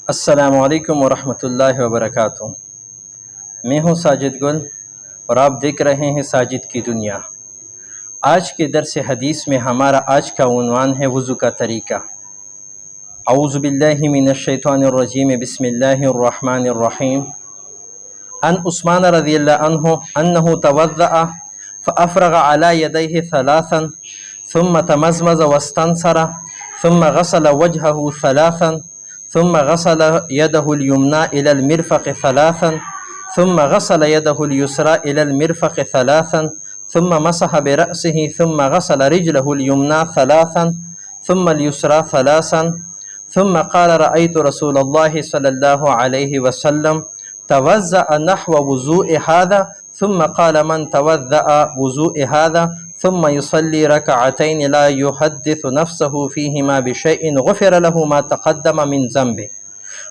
السلام علیکم ورحمۃ اللہ وبرکاتہ۔ میں ہوں ساجد گل اور آپ دیکھ رہے ہیں ساجد کی دنیا۔ آج کے درس حدیث میں ہمارا آج کا عنوان ہے وضو کا طریقہ۔ اعوذ باللہ من الشیطان الرجیم، بسم اللہ الرحمن الرحیم۔ عن عثمان رضی اللہ عنہ انہ توضأ فافرغ علی یدیہ ثلاثا ثم تمزمز واستنثر ثم غسل وجهه ثلاثا ثم غسل يده اليمنى إلى المرفق ثلاثا ثم غسل يده اليسرى إلى المرفق ثلاثا ثم مسح برأسه ثم غسل رجله اليمنى ثلاثا ثم اليسرى ثلاثا ثم قال رأيت رسول الله صلى الله عليه وسلم توضأ نحو وضوء هذا ثم قال من توضأ وضوء هذا ثم يصلي ركعتين لا يحدث نفسه فيهما بشيء غفر له ما تقدم من ذنبه۔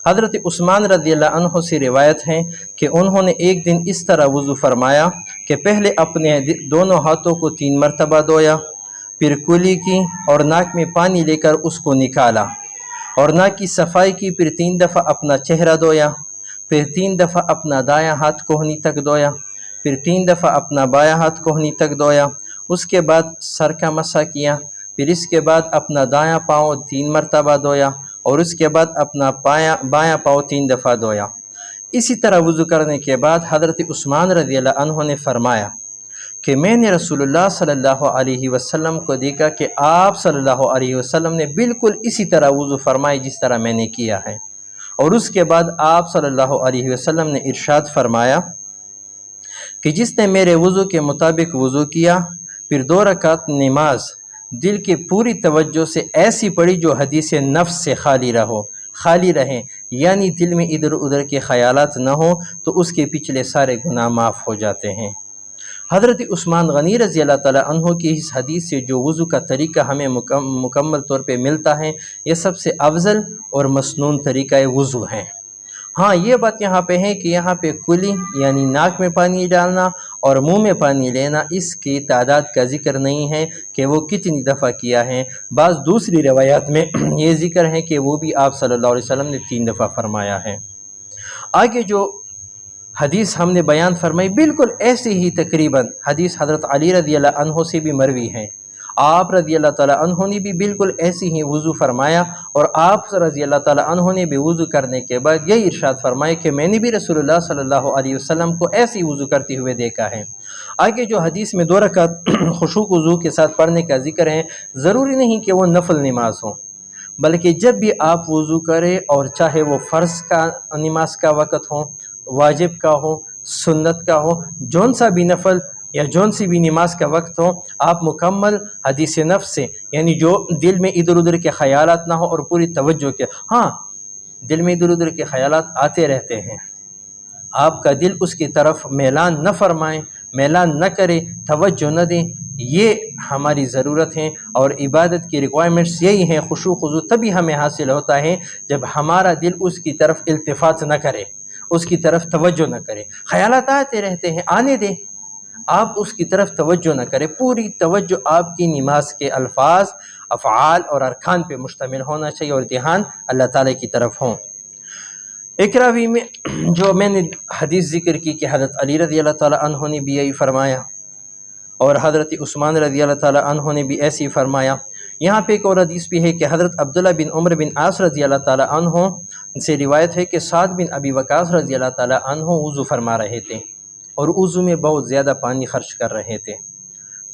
حضرت عثمان رضی اللہ عنہ سے روایت ہے کہ انہوں نے ایک دن اس طرح وضو فرمایا کہ پہلے اپنے دونوں ہاتھوں کو 3 مرتبہ دھویا، پھر کلی کی اور ناک میں پانی لے کر اس کو نکالا، اور ناک کی صفائی کی، پھر 3 دفعہ اپنا چہرہ دھویا، پھر 3 دفعہ اپنا دایاں ہاتھ کوہنی تک دھویا، پھر 3 دفعہ اپنا بایاں ہاتھ کوہنی تک دھویا، اس کے بعد سر کا مسح کیا، پھر اس کے بعد اپنا دایاں پاؤں 3 مرتبہ دھویا، اور اس کے بعد اپنا بایاں پاؤں 3 دفعہ دھویا۔ اسی طرح وضو کرنے کے بعد حضرت عثمان رضی اللہ عنہ نے فرمایا کہ میں نے رسول اللہ صلی اللہ علیہ وسلم کو دیکھا کہ آپ صلی اللہ علیہ وسلم نے بالکل اسی طرح وضو فرمائی جس طرح میں نے کیا ہے۔ اور اس کے بعد آپ صلی اللہ علیہ وسلم نے ارشاد فرمایا کہ جس نے میرے وضو کے مطابق وضو کیا، پھر 2 رکعت نماز دل کی پوری توجہ سے ایسی پڑھی جو حدیث نفس سے خالی رہیں، یعنی دل میں ادھر ادھر کے خیالات نہ ہوں، تو اس کے پچھلے سارے گناہ معاف ہو جاتے ہیں۔ حضرت عثمان غنی رضی اللہ تعالیٰ عنہ کی اس حدیث سے جو وضو کا طریقہ ہمیں مکمل طور پہ ملتا ہے، یہ سب سے افضل اور مسنون طریقہ وضو ہے۔ ہاں، یہ بات یہاں پہ ہے کہ یہاں پہ کلی یعنی ناک میں پانی ڈالنا اور منہ میں پانی لینا، اس کی تعداد کا ذکر نہیں ہے کہ وہ کتنی دفعہ کیا ہے۔ بعض دوسری روایات میں یہ ذکر ہے کہ وہ بھی آپ صلی اللہ علیہ وسلم نے 3 دفعہ فرمایا ہے۔ آگے جو حدیث ہم نے بیان فرمائی بالکل ایسی ہی تقریباً حدیث حضرت علی رضی اللہ عنہ سے بھی مروی ہے۔ آپ رضی اللہ تعالیٰ عنہ نے بھی بالکل ایسی ہی وضو فرمایا، اور آپ رضی اللہ تعالیٰ عنہ نے بھی وضو کرنے کے بعد یہی ارشاد فرمایا کہ میں نے بھی رسول اللہ صلی اللہ علیہ وسلم کو ایسی وضو کرتے ہوئے دیکھا ہے۔ آگے جو حدیث میں 2 رکعت خشوع وضو کے ساتھ پڑھنے کا ذکر ہے، ضروری نہیں کہ وہ نفل نماز ہو، بلکہ جب بھی آپ وضو کریں، اور چاہے وہ فرض کا نماز کا وقت ہو، واجب کا ہو، سنت کا ہو، جون سا بھی نفل یا جون سی بھی نماز کا وقت ہو، آپ مکمل حدیث نفس سے، یعنی جو دل میں ادھر ادھر کے خیالات نہ ہو اور پوری توجہ کے، ہاں دل میں ادھر ادھر کے خیالات آتے رہتے ہیں، آپ کا دل اس کی طرف میلان نہ فرمائیں، میلان نہ کرے، توجہ نہ دیں، یہ ہماری ضرورت ہے۔ اور عبادت کی ریکوائرمنٹس یہی ہیں۔ خشوع خضوع تبھی ہمیں حاصل ہوتا ہے جب ہمارا دل اس کی طرف التفات نہ کرے، اس کی طرف توجہ نہ کرے۔ خیالات آتے رہتے ہیں، آنے دیں، آپ اس کی طرف توجہ نہ کریں، پوری توجہ آپ کی نماز کے الفاظ، افعال اور ارکان پہ مشتمل ہونا چاہیے، اور دھیان اللہ تعالیٰ کی طرف ہوں۔ ایک راوی میں جو میں نے حدیث ذکر کی کہ حضرت علی رضی اللہ تعالیٰ عنہ نے بھی یہی فرمایا، اور حضرت عثمان رضی اللہ تعالیٰ عنہ نے بھی ایسی فرمایا۔ یہاں پہ ایک اور حدیث بھی ہے کہ حضرت عبداللہ بن عمر بن عاص رضی اللہ تعالیٰ عنہ سے روایت ہے کہ سعد بن ابی وقاص رضی اللہ تعالیٰ عنہ وضو فرما رہے تھے، اور وضو میں بہت زیادہ پانی خرچ کر رہے تھے۔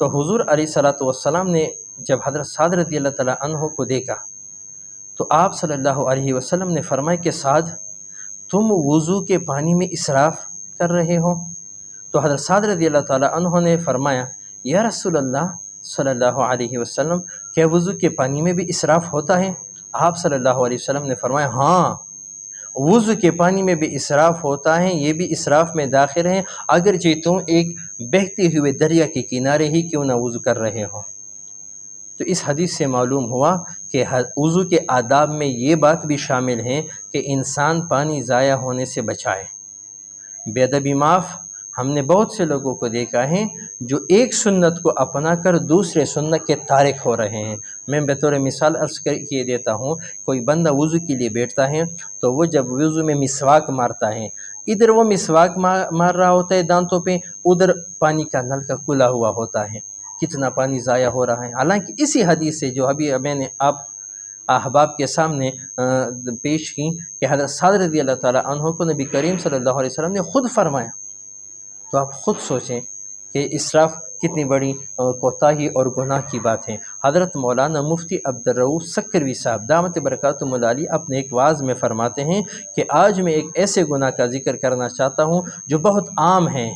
تو حضور علیہ الصلوۃ والسلام نے جب حضرت سعد رضی اللہ تعالیٰ عنہ کو دیکھا، تو آپ صلی اللہ علیہ وسلم نے فرمایا کہ سعد، تم وضو کے پانی میں اسراف کر رہے ہو؟ تو حضرت سعد رضی اللہ تعالیٰ عنہ نے فرمایا، یا رسول اللہ صلی اللہ علیہ وسلم، کیا وضو کے پانی میں بھی اسراف ہوتا ہے؟ آپ صلی اللہ علیہ وسلم نے فرمایا، ہاں، وضو کے پانی میں بھی اسراف ہوتا ہے، یہ بھی اسراف میں داخل ہیں، اگرچہ تم ایک بہتے ہوئے دریا کے کنارے ہی کیوں نہ وضو کر رہے ہو۔ تو اس حدیث سے معلوم ہوا کہ وضو کے آداب میں یہ بات بھی شامل ہے کہ انسان پانی ضائع ہونے سے بچائے۔ بے ادبی معاف، ہم نے بہت سے لوگوں کو دیکھا ہے جو ایک سنت کو اپنا کر دوسرے سنت کے تارک ہو رہے ہیں، میں بطور مثال عرض کیے دیتا ہوں، کوئی بندہ وضو کے لیے بیٹھتا ہے تو وہ جب وضو میں مسواک مارتا ہے، ادھر وہ مسواک مار رہا ہوتا ہے دانتوں پہ، ادھر پانی کا نل کا کھلا ہوا ہوتا ہے، کتنا پانی ضائع ہو رہا ہے۔ حالانکہ اسی حدیث سے جو ابھی میں نے آپ احباب کے سامنے پیش کی کہ حضرت سعد رضی اللہ تعالیٰ عنہ کو نبی کریم صلی اللہ علیہ وسلم نے خود فرمایا، تو آپ خود سوچیں کہ اسراف کتنی بڑی کوتاہی اور گناہ کی بات ہے۔ حضرت مولانا مفتی عبدالرؤوف سکروی صاحب دامت برکاتہم العالی اپنے ایک وعظ میں فرماتے ہیں کہ آج میں ایک ایسے گناہ کا ذکر کرنا چاہتا ہوں جو بہت عام ہیں،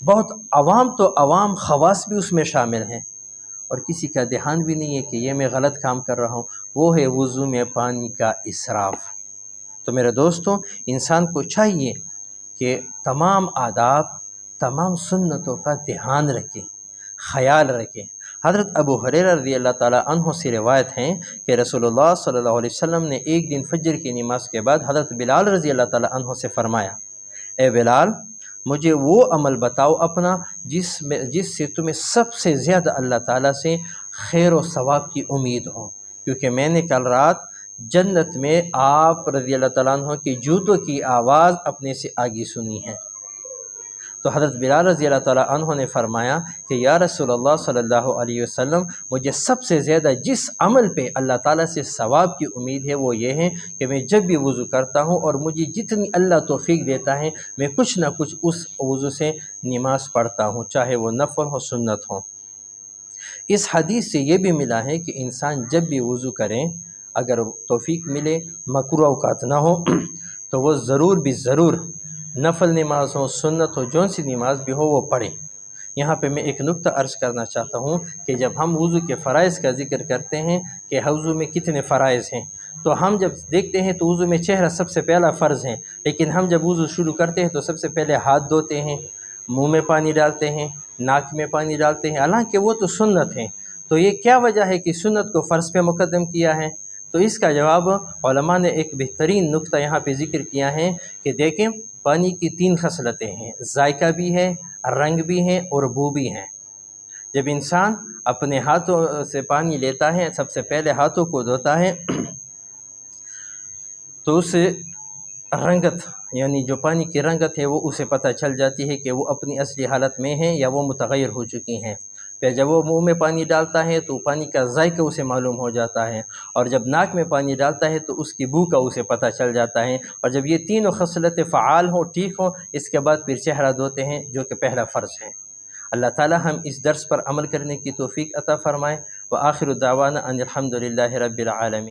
بہت عوام تو عوام، خواص بھی اس میں شامل ہیں، اور کسی کا دھیان بھی نہیں ہے کہ یہ میں غلط کام کر رہا ہوں، وہ ہے وضو میں پانی کا اسراف۔ تو میرے دوستوں، انسان کو چاہیے کہ تمام آداب، تمام سنتوں کا دھیان رکھے، خیال رکھے۔ حضرت ابو ہریرہ رضی اللہ تعالیٰ عنہ سے روایت ہیں کہ رسول اللہ صلی اللہ علیہ وسلم نے ایک دن فجر کی نماز کے بعد حضرت بلال رضی اللہ تعالیٰ عنہ سے فرمایا، اے بلال، مجھے وہ عمل بتاؤ اپنا جس سے تمہیں سب سے زیادہ اللہ تعالیٰ سے خیر و ثواب کی امید ہو، کیونکہ میں نے کل رات جنت میں آپ رضی اللہ تعالیٰ عنہ کی جوتوں کی آواز اپنے سے آگے سنی ہے۔ تو حضرت بلال رضی اللہ تعالیٰ عنہ نے فرمایا کہ یا رسول اللہ صلی اللہ علیہ وسلم، مجھے سب سے زیادہ جس عمل پہ اللہ تعالیٰ سے ثواب کی امید ہے وہ یہ ہے کہ میں جب بھی وضو کرتا ہوں اور مجھے جتنی اللہ توفیق دیتا ہے میں کچھ نہ کچھ اس وضو سے نماز پڑھتا ہوں، چاہے وہ نفل ہو سنت ہو۔ اس حدیث سے یہ بھی ملا ہے کہ انسان جب بھی وضو کریں، اگر توفیق ملے، مکروہ اوقات نہ ہو، تو وہ ضرور بھی ضرور نفل نماز ہو، سنت ہو، جون سی نماز بھی ہو وہ پڑھیں۔ یہاں پہ میں ایک نقطہ عرض کرنا چاہتا ہوں کہ جب ہم وضو کے فرائض کا ذکر کرتے ہیں کہ وضو میں کتنے فرائض ہیں، تو ہم جب دیکھتے ہیں تو وضو میں چہرہ سب سے پہلا فرض ہے، لیکن ہم جب وضو شروع کرتے ہیں تو سب سے پہلے ہاتھ دھوتے ہیں، منہ میں پانی ڈالتے ہیں، ناک میں پانی ڈالتے ہیں، حالانکہ وہ تو سنت ہیں۔ تو یہ کیا وجہ ہے کہ سنت کو فرض پہ مقدم کیا ہے؟ تو اس کا جواب علماء نے ایک بہترین نقطہ یہاں پہ ذکر کیا ہے کہ دیکھیں، پانی کی 3 خصلتیں ہیں، ذائقہ بھی ہے، رنگ بھی ہے اور بو بھی ہیں۔ جب انسان اپنے ہاتھوں سے پانی لیتا ہے، سب سے پہلے ہاتھوں کو دھوتا ہے، تو اس رنگت، یعنی جو پانی کی رنگت ہے وہ اسے پتہ چل جاتی ہے کہ وہ اپنی اصلی حالت میں ہے یا وہ متغیر ہو چکی ہیں۔ پھر جب وہ منہ میں پانی ڈالتا ہے تو پانی کا ذائقہ اسے معلوم ہو جاتا ہے، اور جب ناک میں پانی ڈالتا ہے تو اس کی بو کا اسے پتہ چل جاتا ہے، اور جب یہ تینوں خصلتیں فعال ہوں، ٹھیک ہوں، اس کے بعد پھر چہرہ دھوتے ہیں، جو کہ پہلا فرض ہے۔ اللہ تعالی ہم اس درس پر عمل کرنے کی توفیق عطا فرمائے۔ وآخر دعوانا ان الحمد للہ رب العالمین۔